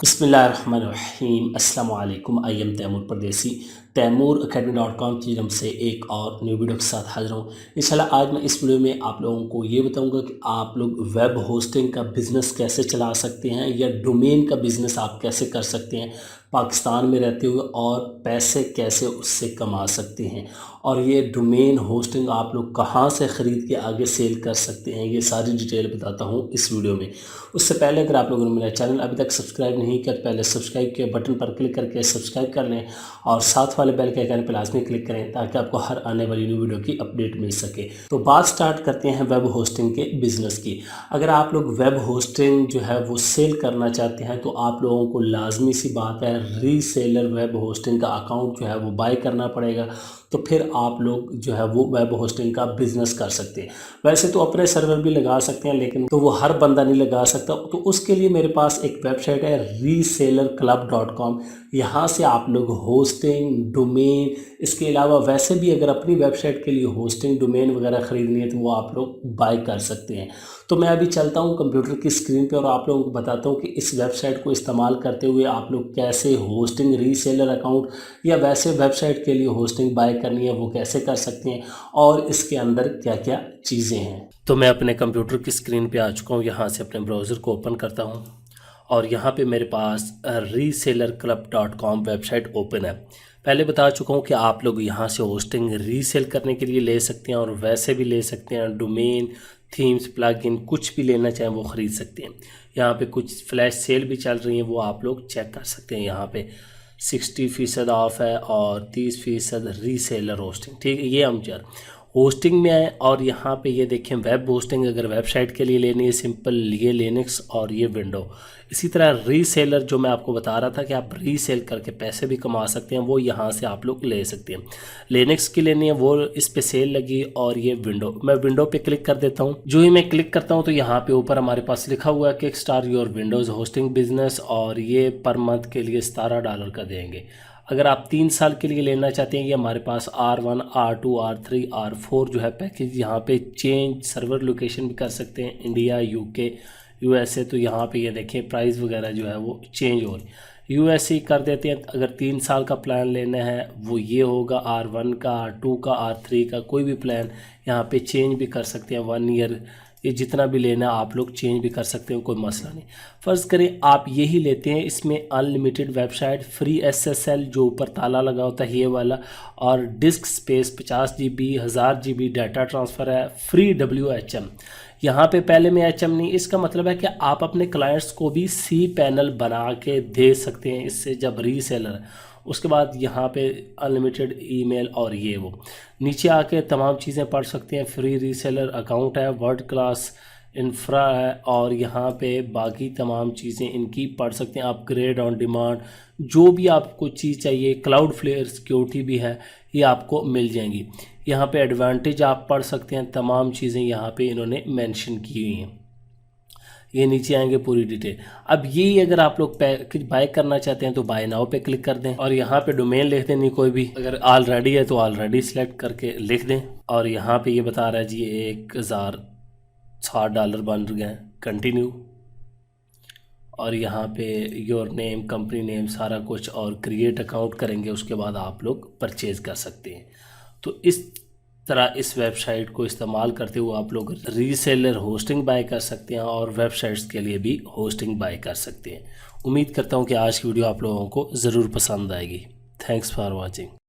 बिस्मिल्लाहिर्रहमानिर्रहीम अस्सलाम वालेकुम। आई एम तैमूर परदेसी। तैमूर academy.com की तरफ से एक और न्यू वीडियो के साथ हाजिर हूँ। इंशाल्लाह आज मैं इस वीडियो में आप लोगों को ये बताऊंगा कि आप लोग वेब होस्टिंग का बिज़नेस कैसे चला सकते हैं या डोमेन का बिज़नेस आप कैसे कर सकते हैं पाकिस्तान में रहते हुए और पैसे कैसे उससे कमा सकते हैं, और ये डोमेन होस्टिंग आप लोग कहाँ से ख़रीद के आगे सेल कर सकते हैं, ये सारी डिटेल बताता हूँ इस वीडियो में। उससे पहले अगर आप लोगों ने मेरा चैनल अभी तक सब्सक्राइब नहीं किया तो पहले सब्सक्राइब के बटन पर क्लिक करके सब्सक्राइब कर लें और साथ वाले बेल के आइकन पर लाजमी क्लिक करें ताकि आपको हर आने वाली न्यू वीडियो की अपडेट मिल सके। तो बात स्टार्ट करते हैं वेब होस्टिंग के बिज़नेस की। अगर आप लोग वेब होस्टिंग जो है वो सेल करना चाहते हैं तो आप लोगों को लाजमी सी बात है रीसेलर वेब होस्टिंग का अकाउंट जो है वो बाय करना पड़ेगा, तो फिर आप लोग जो है वो वेब होस्टिंग का बिज़नेस कर सकते हैं। वैसे तो अपने सर्वर भी लगा सकते हैं लेकिन तो वो हर बंदा नहीं लगा सकता, तो उसके लिए मेरे पास एक वेबसाइट है resellerclub.com। यहाँ से आप लोग होस्टिंग डोमेन, इसके अलावा वैसे भी अगर अपनी वेबसाइट के लिए होस्टिंग डोमेन वगैरह ख़रीदनी है तो वो आप लोग बाय कर सकते हैं। तो मैं अभी चलता हूँ कंप्यूटर की स्क्रीन पे और आप लोगों को बताता हूँ कि इस वेबसाइट को इस्तेमाल करते हुए आप लोग कैसे होस्टिंग रीसेलर अकाउंट या वैसे वेबसाइट के लिए होस्टिंग बाय करनी है वो कैसे कर सकते हैं और इसके अंदर क्या क्या चीज़ें हैं। तो मैं अपने कंप्यूटर की स्क्रीन पे आ चुका हूँ। यहाँ से अपने ब्राउज़र को ओपन करता हूँ और यहाँ पे मेरे पास resellerclub.com वेबसाइट ओपन है। पहले बता चुका हूँ कि आप लोग यहाँ से होस्टिंग रीसेल करने के लिए ले सकते हैं और वैसे भी ले सकते हैं। डोमेन, थीम्स, प्लगइन कुछ भी लेना चाहें वो ख़रीद सकते हैं। यहाँ पे कुछ फ्लैश सेल भी चल रही हैं, वो आप लोग चेक कर सकते हैं। यहाँ पे 60% ऑफ है और 30% रीसेलर होस्टिंग। ठीक है, ये हम चल होस्टिंग में आए और यहाँ पे ये देखें वेब होस्टिंग अगर वेबसाइट के लिए लेनी है सिंपल, ये लिनक्स और ये विंडो। इसी तरह रीसेलर जो मैं आपको बता रहा था कि आप रीसेल करके पैसे भी कमा सकते हैं, वो यहाँ से आप लोग ले सकते हैं। लिनक्स की लेनी है वो इस पे सेल लगी और ये विंडो, मैं विंडो पे क्लिक कर देता हूँ। जो ही मैं क्लिक करता हूँ तो यहाँ पे ऊपर हमारे पास लिखा हुआ है kick start your Windows hosting business और ये पर मंथ के लिए $17 का देंगे। अगर आप 3 साल के लिए लेना चाहते हैं, ये हमारे पास R1, R2, R3, R4 जो है पैकेज। यहाँ पे चेंज सर्वर लोकेशन भी कर सकते हैं, इंडिया, यूके, यूएसए। तो यहाँ पे ये देखें प्राइस वगैरह जो है वो चेंज हो रही। यूएसए कर देते हैं। अगर 3 साल का प्लान लेना है वो ये होगा, R1 का, R2 का, R3 का कोई भी प्लान यहाँ पे चेंज भी कर सकते हैं। 1 ईयर ये जितना भी लेना है आप लोग चेंज भी कर सकते हो, कोई मसला नहीं। फ़र्ज़ करें आप यही लेते हैं, इसमें अनलिमिटेड वेबसाइट, फ्री SSL जो ऊपर ताला लगा होता है ये वाला, और disc space 50 GB, 1000 GB data transfer है, फ्री WHM। यहाँ पे पहले में HM नहीं, इसका मतलब है कि आप अपने क्लाइंट्स को भी cPanel बना के दे सकते हैं इससे जब रीसेलर। उसके बाद यहाँ पे अनलिमिटेड ईमेल और ये वो नीचे आके तमाम चीज़ें पढ़ सकते हैं। फ्री रीसेलर अकाउंट है, वर्ल्ड क्लास इंफ्रा है और यहाँ पे बाकी तमाम चीज़ें इनकी पढ़ सकते हैं। अपग्रेड ऑन डिमांड, जो भी आपको चीज़ चाहिए, क्लाउड फ्लेयर सिक्योरिटी भी है, ये आपको मिल जाएंगी। यहाँ पे एडवांटेज आप पढ़ सकते हैं, तमाम चीज़ें यहाँ पे इन्होंने मेंशन की हुई हैं। ये नीचे आएंगे पूरी डिटेल। अब यही अगर आप लोग पैकेज बाय करना चाहते हैं तो बाय नाउ पे क्लिक कर दें और यहाँ पे डोमेन लिख दें, नहीं कोई भी, अगर ऑलरेडी है तो ऑलरेडी सिलेक्ट करके लिख दें। और यहाँ पे ये बता रहा है जी $1060 बन गए, कंटिन्यू। और यहाँ पे योर नेम, कंपनी नेम, सारा कुछ, और क्रिएट अकाउंट करेंगे, उसके बाद आप लोग परचेज़ कर सकते हैं। तो इस तरह इस वेबसाइट को इस्तेमाल करते हुए आप लोग रीसेलर होस्टिंग बाय कर सकते हैं और वेबसाइट्स के लिए भी होस्टिंग बाय कर सकते हैं। उम्मीद करता हूँ कि आज की वीडियो आप लोगों को ज़रूर पसंद आएगी। Thanks for watching.